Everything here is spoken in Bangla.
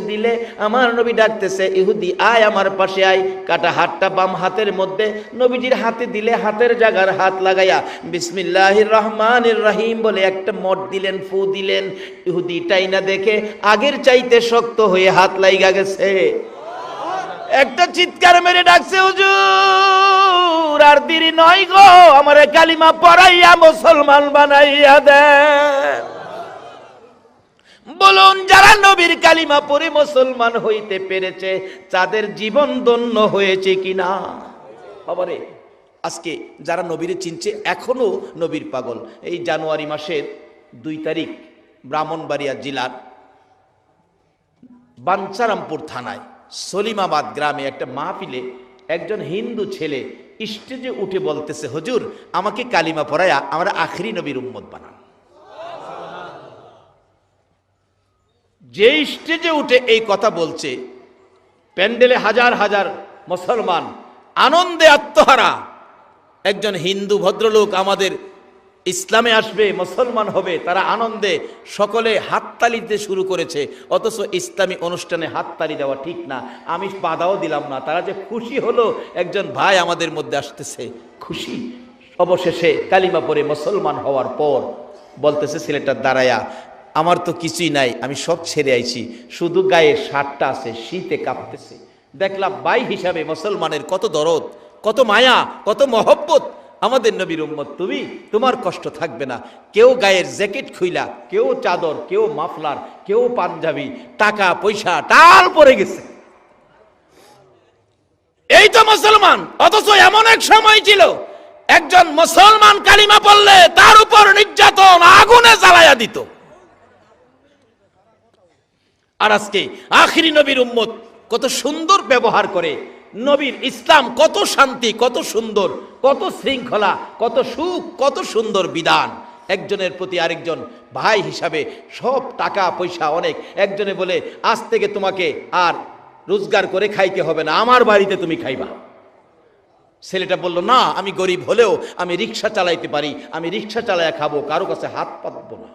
দিলে আমার নবী ডাকতেছে, ইহুদি আয় আমার পাশে আয়। কাটা হাতটা বাম হাতের মধ্যে নবীজির হাতে দিলে হাতের জায়গার হাত লাগাইয়া বিসমিল্লাহির রহমানির রহিম বলে একটা মট দিলেন, ফু দিলেন। ইহুদি টাইনা দেখে আগের চাইতে শক্ত হয়ে হাত লাইগা গেছে। একটা চিৎকার মেরে ডাকছে, হুজুর আর দেরি নয় গো, আমারে কালিমা পড়াইয়া মুসলমান বানাইয়া দেন। বলুন, যারা নবীর কালিমা পড়ে মুসলমান হইতে পেরেছে তাদের জীবন ধন্য হয়েছে কিনা? বাবারে, আজকে যারা নবীরে চিনছে এখনো নবীর পাগল। এই জানুয়ারি মাসের 2 তারিখ ব্রাহ্মণবাড়িয়া জেলার বাঞ্ছারামপুর থানায় সলিমাবাদ গ্রামে একটা মাহফিলে একজন হিন্দু ছেলে স্টেজে উঠে বলতেছে, হুজুর আমাকে কালিমা পড়ায়া আমরা আখেরি নবীর উম্মত বানান। যে স্টেজে উঠে এই কথা বলছে, প্যান্ডেলে হাজার হাজার মুসলমান আনন্দে আত্মহারা। একজন হিন্দু ভদ্রলোক আমাদের ইসলামে আসবে, মুসলমান হবে, তারা আনন্দে সকলে হাততালি দিতে শুরু করেছে। অথচ ইসলামী অনুষ্ঠানে হাততালি দেওয়া ঠিক না, আমি বাধাও দিলাম না। তারা যে খুশি হলো, একজন ভাই আমাদের মধ্যে আসতেছে, খুশি। অবশেষে কালিমা পড়ে মুসলমান হওয়ার পর বলতেছে ছেলেটা দাঁড়ায়া, আমার তো কিছুই নাই, আমি সব ছেড়ে আইছি, শুধু গায়ে শার্টটা আছে, শীতে কাঁপতেছে। দেখলাম ভাই হিসাবে মুসলমানের কত দরদ, কত মায়া, কত মহব্বত। আমাদের নবীর উম্মত তুমি, তোমার কষ্ট থাকবে না। কেউ গায়ের জ্যাকেট খুইলা, কেউ চাদর, কেউ মাফলার, কেউ পাঞ্জাবি, টাকা পয়সা টাল পড়ে গেছে। এই তো মুসলমান। অথচ এমন এক সময় ছিল একজন মুসলমান কালিমা পড়লে তার উপর নির্যাতন আগুনে জ্বালায়া দিত। আর আজকে আখিরি নবীর উম্মত কত সুন্দর ব্যবহার করে। নবীর ইসলাম কত শান্তি, কত সুন্দর, কত শৃঙ্খলা, কত সুখ, কত সুন্দর বিধান। একজনের প্রতি আরেকজন ভাই হিসাবে সব টাকা পয়সা অনেক। একজনে বলে, আজ থেকে তোমাকে আর রোজগার করে খাইতে হবে না, আমার বাড়িতে তুমি খাইবা। ছেলেটা বলল, না আমি গরিব হলেও আমি রিক্সা চালাইতে পারি, আমি রিক্সা চালাইয়া খাবো, কারো কাছে হাত পাতবো না।